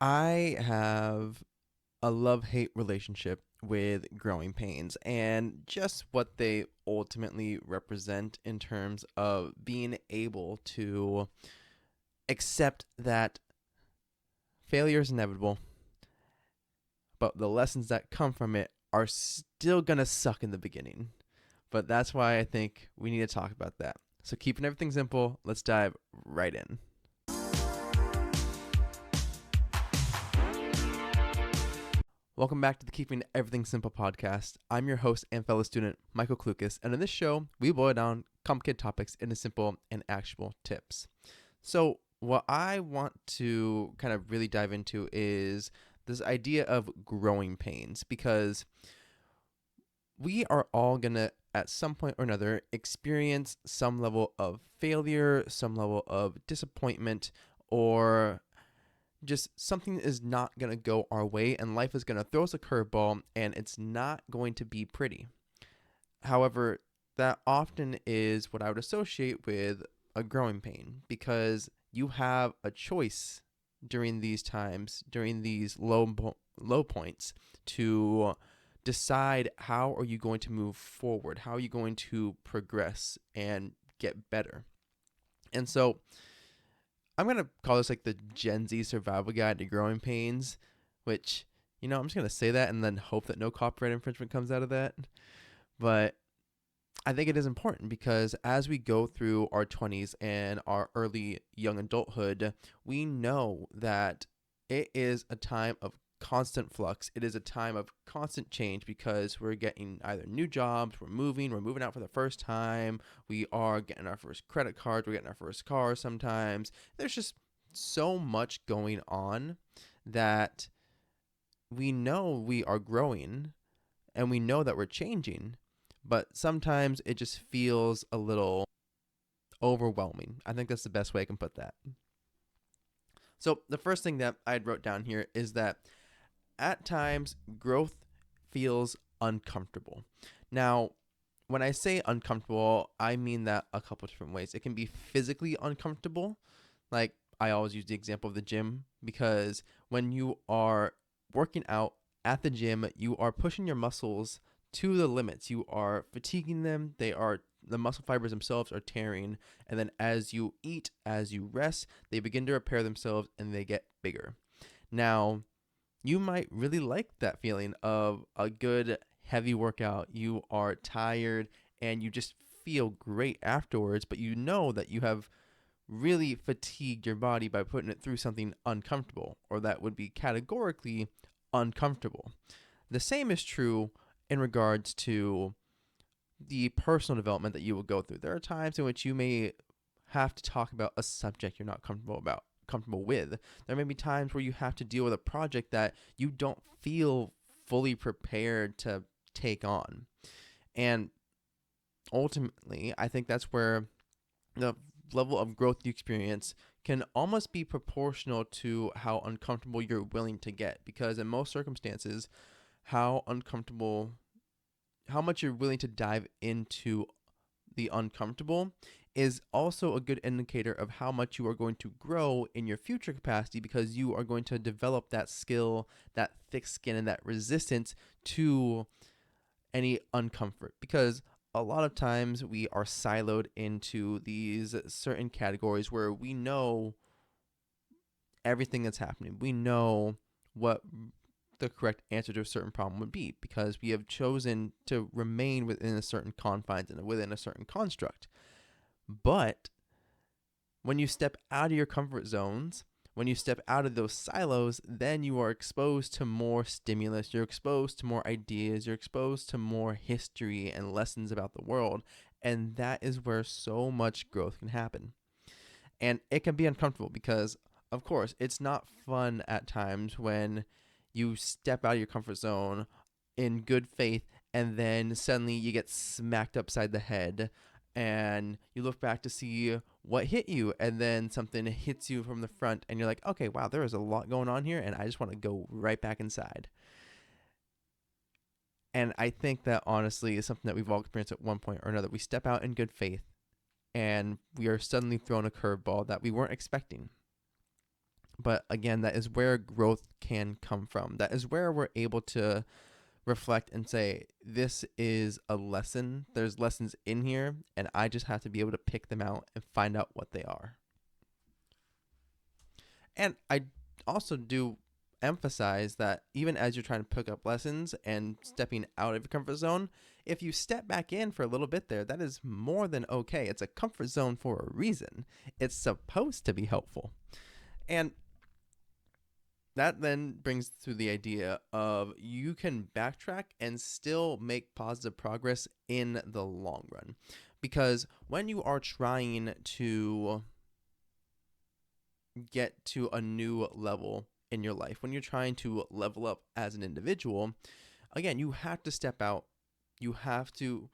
I have a love-hate relationship with growing pains and just what they ultimately represent in terms of being able to accept that failure is inevitable, but the lessons that come from it are still going to suck in the beginning. But that's why I think we need to talk about that. So, keeping everything simple, let's dive right in. Welcome back to the Keeping Everything Simple podcast. I'm your host and fellow student, Michael Klukas, and in this show, we boil down complicated topics into simple and actionable tips. So, what I want to kind of really dive into is this idea of growing pains, because we are all going to, at some point or another, experience some level of failure, some level of disappointment, or just something is not going to go our way, and life is going to throw us a curveball, and it's not going to be pretty. However, that often is what I would associate with a growing pain, because you have a choice during these times, during these low points, to decide how are you going to move forward, how are you going to progress and get better. And so I'm going to call this like the Gen Z survival guide to growing pains, which, I'm just going to say that and then hope that no copyright infringement comes out of that. But I think it is important because as we go through our 20s and our early young adulthood, we know that it is a time of constant flux. It is a time of constant change because we're getting either new jobs, we're moving out for the first time, we are getting our first credit card, we're getting our first car sometimes. There's just so much going on that we know we are growing and we know that we're changing, but sometimes it just feels a little overwhelming. I think that's the best way I can put that. So the first thing that I wrote down here is that at times growth feels uncomfortable. Now, when I say uncomfortable, I mean that a couple different ways. It can be physically uncomfortable. Like, I always use the example of the gym, because when you are working out at the gym, you are pushing your muscles to the limits. You are fatiguing them. The muscle fibers themselves are tearing, and then as you eat, as you rest, they begin to repair themselves and they get bigger. Now, you might really like that feeling of a good heavy workout. You are tired and you just feel great afterwards, but you know that you have really fatigued your body by putting it through something uncomfortable, or that would be categorically uncomfortable. The same is true in regards to the personal development that you will go through. There are times in which you may have to talk about a subject you're not comfortable with. There may be times where you have to deal with a project that you don't feel fully prepared to take on. And ultimately, I think that's where the level of growth you experience can almost be proportional to how uncomfortable you're willing to get. Because in most circumstances, how much you're willing to dive into the uncomfortable is also a good indicator of how much you are going to grow in your future capacity, because you are going to develop that skill, that thick skin, and that resistance to any uncomfort. Because a lot of times we are siloed into these certain categories where we know everything that's happening. We know what the correct answer to a certain problem would be, because we have chosen to remain within a certain confines and within a certain construct. But when you step out of your comfort zones, when you step out of those silos, then you are exposed to more stimulus, you're exposed to more ideas, you're exposed to more history and lessons about the world, and that is where so much growth can happen. And it can be uncomfortable because, of course, it's not fun at times when you step out of your comfort zone in good faith and then suddenly you get smacked upside the head and you look back to see what hit you, and then something hits you from the front and you're like, okay, wow, there is a lot going on here and I just want to go right back inside. And I think that honestly is something that we've all experienced at one point or another. We step out in good faith and we are suddenly thrown a curveball that we weren't expecting. But again, that is where growth can come from. That is where we're able to reflect and say, this is a lesson. There's lessons in here, and I just have to be able to pick them out and find out what they are. And I also do emphasize that even as you're trying to pick up lessons and stepping out of your comfort zone, if you step back in for a little bit there, that is more than okay. It's a comfort zone for a reason. It's supposed to be helpful. And that then brings to the idea of you can backtrack and still make positive progress in the long run. Because when you are trying to get to a new level in your life, when you're trying to level up as an individual, again, you have to step out. You have to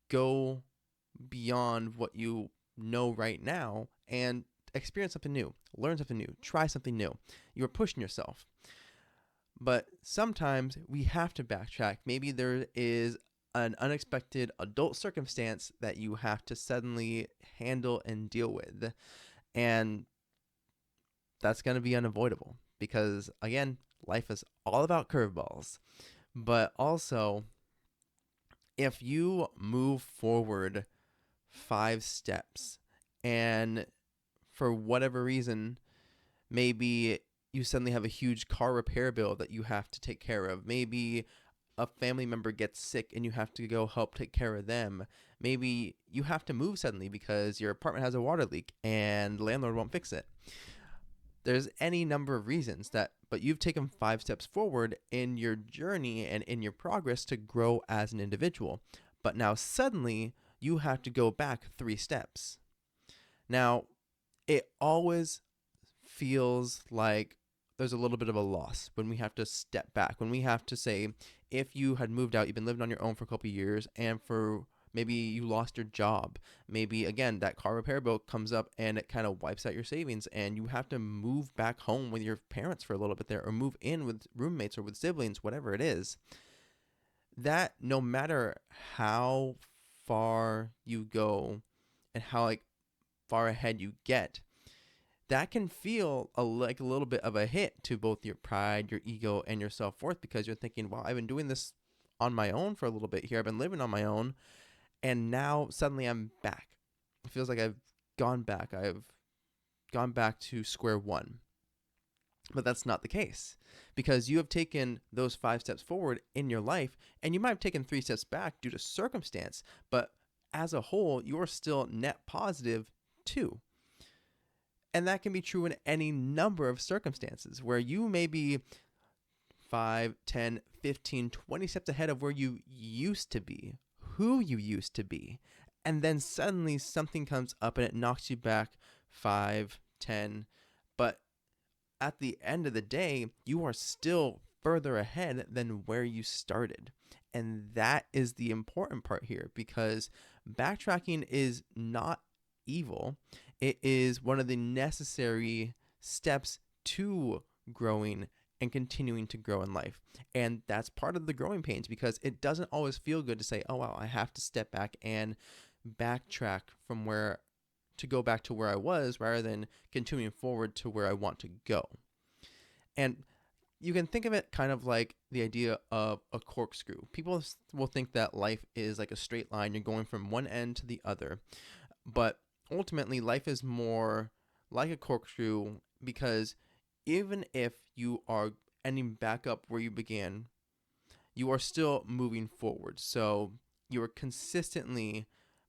go beyond what you know right now and experience something new, learn something new, try something new. You're pushing yourself. But sometimes we have to backtrack. Maybe there is an unexpected adult circumstance that you have to suddenly handle and deal with. And that's going to be unavoidable because, again, life is all about curveballs. But also, if you move forward 5 steps and for whatever reason, maybe you suddenly have a huge car repair bill that you have to take care of. Maybe a family member gets sick and you have to go help take care of them. Maybe you have to move suddenly because your apartment has a water leak and the landlord won't fix it. There's any number of reasons but you've taken 5 steps forward in your journey and in your progress to grow as an individual. But now suddenly you have to go back 3 steps. Now, it always feels like there's a little bit of a loss when we have to step back, when we have to say, if you had moved out, you've been living on your own for a couple of years, and for maybe you lost your job, maybe again that car repair bill comes up and it kind of wipes out your savings and you have to move back home with your parents for a little bit there, or move in with roommates or with siblings, whatever it is. That no matter how far you go and how far ahead you get, that can feel like a little bit of a hit to both your pride, your ego, and your self-worth, because you're thinking, wow, I've been doing this on my own for a little bit here. I've been living on my own, and now suddenly I'm back. It feels like I've gone back. I've gone back to square one. But that's not the case, because you have taken those 5 steps forward in your life, and you might have taken 3 steps back due to circumstance, but as a whole, you're still net positive too. And that can be true in any number of circumstances where you may be 5, 10, 15, 20 steps ahead of where you used to be, who you used to be. And then suddenly something comes up and it knocks you back 5, 10. But at the end of the day, you are still further ahead than where you started. And that is the important part here, because backtracking is not evil. It is one of the necessary steps to growing and continuing to grow in life. And that's part of the growing pains, because it doesn't always feel good to say, oh, wow, I have to step back and backtrack from where to go back to where I was, rather than continuing forward to where I want to go. And you can think of it kind of like the idea of a corkscrew. People will think that life is like a straight line. You're going from one end to the other. But ultimately, life is more like a corkscrew, because even if you are ending back up where you began, you are still moving forward. So you are consistently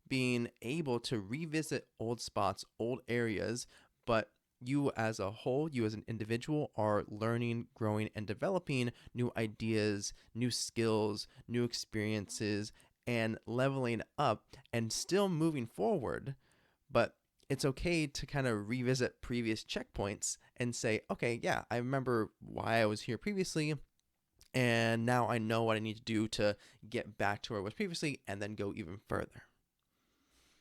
being able to revisit old spots, old areas, but you as a whole, you as an individual, are learning, growing, and developing new ideas, new skills, new experiences, and leveling up and still moving forward. But it's okay to kind of revisit previous checkpoints and say, okay, yeah, I remember why I was here previously, and now I know what I need to do to get back to where I was previously and then go even further.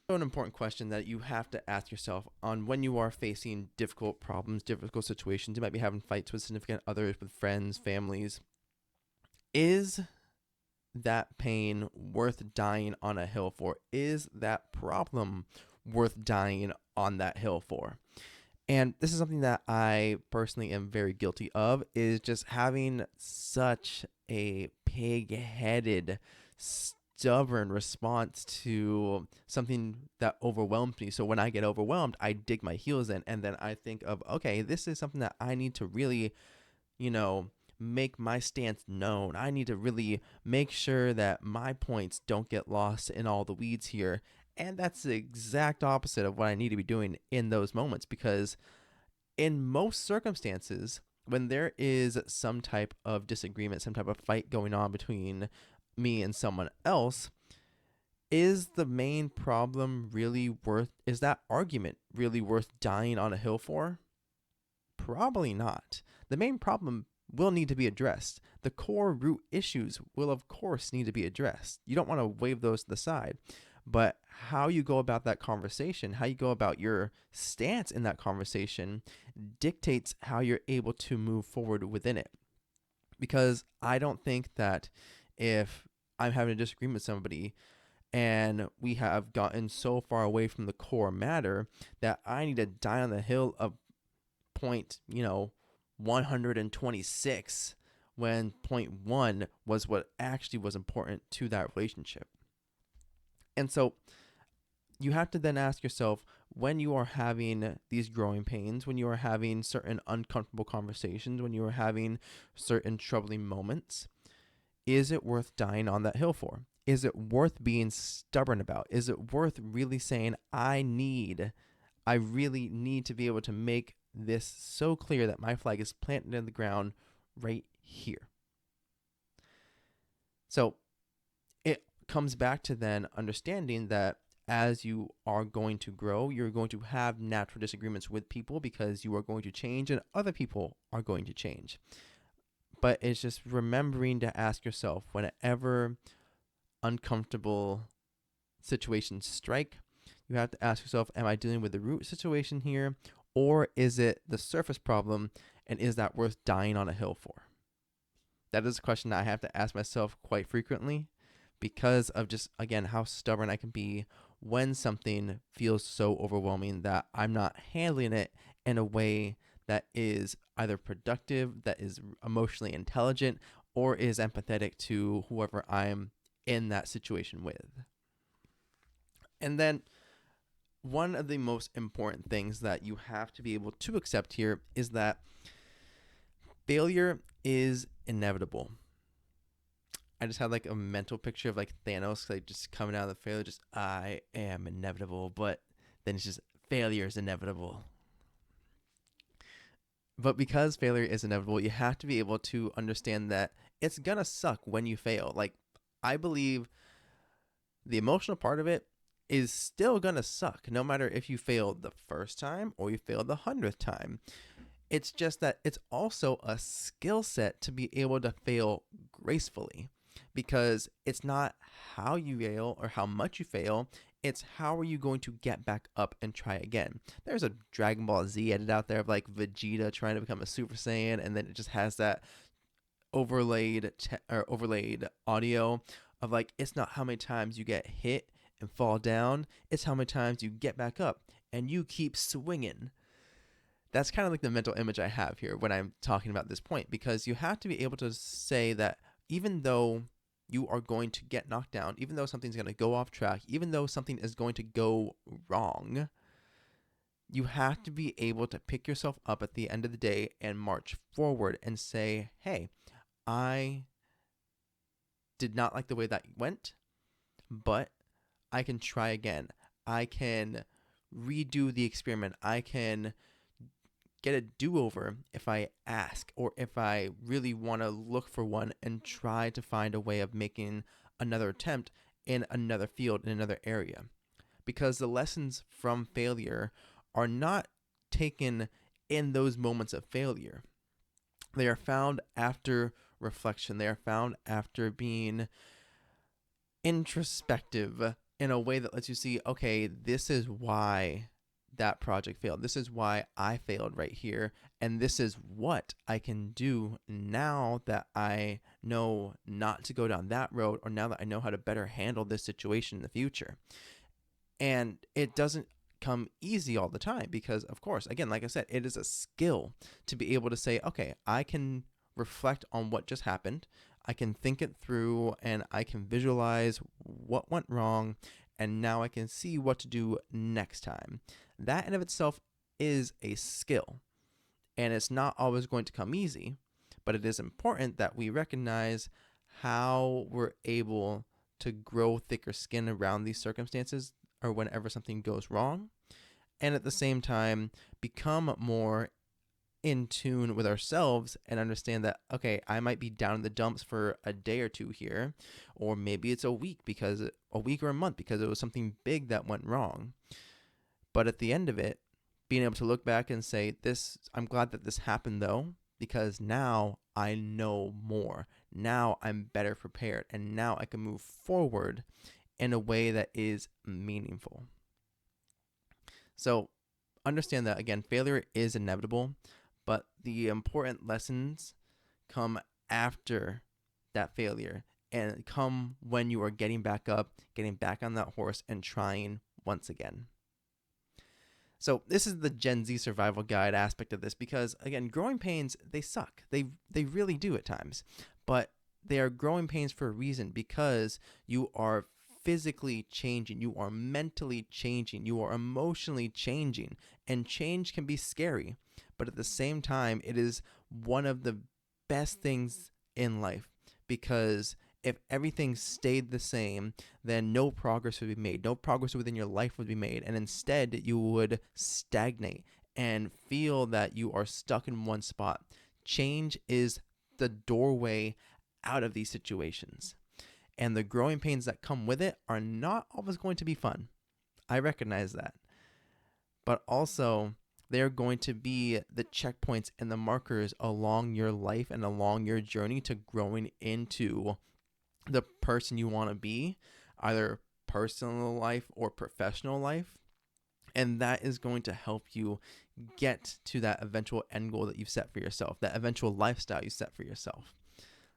So an important question that you have to ask yourself on when you are facing difficult problems, difficult situations, you might be having fights with significant others, with friends, families. Is that pain worth dying on a hill for? Is that problem worth dying on that hill for? And this is something that I personally am very guilty of, is just having such a pig-headed, stubborn response to something that overwhelms me. So when I get overwhelmed, I dig my heels in, and then I think of, okay, this is something that I need to really, you know, make my stance known. I need to really make sure that my points don't get lost in all the weeds here. And that's the exact opposite of what I need to be doing in those moments, because in most circumstances, when there is some type of disagreement, some type of fight going on between me and someone else, is the main problem really worth, is that argument really worth dying on a hill for? Probably not. The main problem will need to be addressed. The core root issues will, of course, need to be addressed. You don't want to wave those to the side. But how you go about that conversation, how you go about your stance in that conversation, dictates how you're able to move forward within it. Because I don't think that if I'm having a disagreement with somebody and we have gotten so far away from the core matter, that I need to die on the hill of point, 126, when point 1 was what actually was important to that relationship. And so you have to then ask yourself, when you are having these growing pains, when you are having certain uncomfortable conversations, when you are having certain troubling moments, is it worth dying on that hill for? Is it worth being stubborn about? Is it worth really saying, I really need to be able to make this so clear that my flag is planted in the ground right here? So it comes back to then understanding that as you are going to grow, you're going to have natural disagreements with people, because you are going to change and other people are going to change. But it's just remembering to ask yourself, whenever uncomfortable situations strike, you have to ask yourself, am I dealing with the root situation here, or is it the surface problem, and is that worth dying on a hill for? That is a question that I have to ask myself quite frequently, because of just, again, how stubborn I can be when something feels so overwhelming that I'm not handling it in a way that is either productive, that is emotionally intelligent, or is empathetic to whoever I'm in that situation with. And then one of the most important things that you have to be able to accept here is that failure is inevitable. I just had like a mental picture of like Thanos, like just coming out of the failure, just I am inevitable, but then it's just failure is inevitable. But because failure is inevitable, you have to be able to understand that it's gonna suck when you fail. Like, I believe the emotional part of it is still gonna suck, no matter if you failed the first time or you failed the 100th time. It's just that it's also a skill set to be able to fail gracefully, because it's not how you fail or how much you fail, it's how are you going to get back up and try again. There's a Dragon Ball Z edit out there of like Vegeta trying to become a Super Saiyan, and then it just has that overlaid audio of like, it's not how many times you get hit and fall down, it's how many times you get back up and you keep swinging. That's kind of like the mental image I have here when I'm talking about this point, because you have to be able to say that even though you are going to get knocked down, even though something's going to go off track, even though something is going to go wrong, you have to be able to pick yourself up at the end of the day and march forward and say, hey, I did not like the way that went, but I can try again. I can redo the experiment. I can get a do-over if I ask, or if I really want to look for one and try to find a way of making another attempt in another field, in another area. Because the lessons from failure are not taken in those moments of failure. They are found after reflection. They are found after being introspective in a way that lets you see, okay, this is why that project failed. This is why I failed right here. And this is what I can do now that I know not to go down that road, or now that I know how to better handle this situation in the future. And it doesn't come easy all the time because, of course, again, like I said, it is a skill to be able to say, okay, I can reflect on what just happened. I can think it through and I can visualize what went wrong. And now I can see what to do next time. That in of itself is a skill. And it's not always going to come easy, but it is important that we recognize how we're able to grow thicker skin around these circumstances or whenever something goes wrong. And at the same time, become more in tune with ourselves and understand that, okay, I might be down in the dumps for a day or two here, or maybe it's a week or a month because it was something big that went wrong. But at the end of it, being able to look back and say, I'm glad that this happened though, because now I know more. Now I'm better prepared, and now I can move forward in a way that is meaningful. So understand that, again, failure is inevitable, but the important lessons come after that failure and come when you are getting back up, getting back on that horse, and trying once again. So this is the Gen Z survival guide aspect of this because, again, growing pains, they suck. They really do at times. But they are growing pains for a reason because you are physically changing, you are mentally changing, you are emotionally changing, and change can be scary. But at the same time, it is one of the best things in life because if everything stayed the same, then no progress would be made. No progress within your life would be made. And instead, you would stagnate and feel that you are stuck in one spot. Change is the doorway out of these situations. And the growing pains that come with it are not always going to be fun. I recognize that. But also, they're going to be the checkpoints and the markers along your life and along your journey to growing into the person you want to be, either personal life or professional life. And that is going to help you get to that eventual end goal that you've set for yourself, that eventual lifestyle you set for yourself.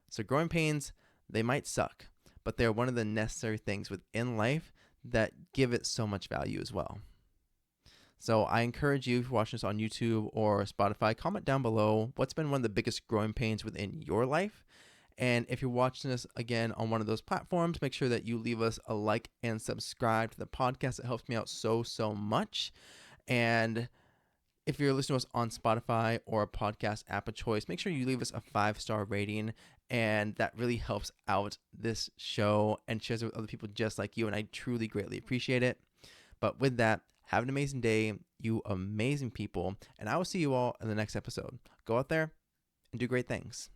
So growing pains, they might suck, but they're one of the necessary things within life that give it so much value as well. So I encourage you, if you're watching this on YouTube or Spotify, comment down below what's been one of the biggest growing pains within your life. And if you're watching this again on one of those platforms, make sure that you leave us a like and subscribe to the podcast. It helps me out so much. And if you're listening to us on Spotify or a podcast app of choice, make sure you leave us a 5-star rating. And that really helps out this show and shares it with other people just like you. And I truly greatly appreciate it. But with that, have an amazing day, you amazing people. And I will see you all in the next episode. Go out there and do great things.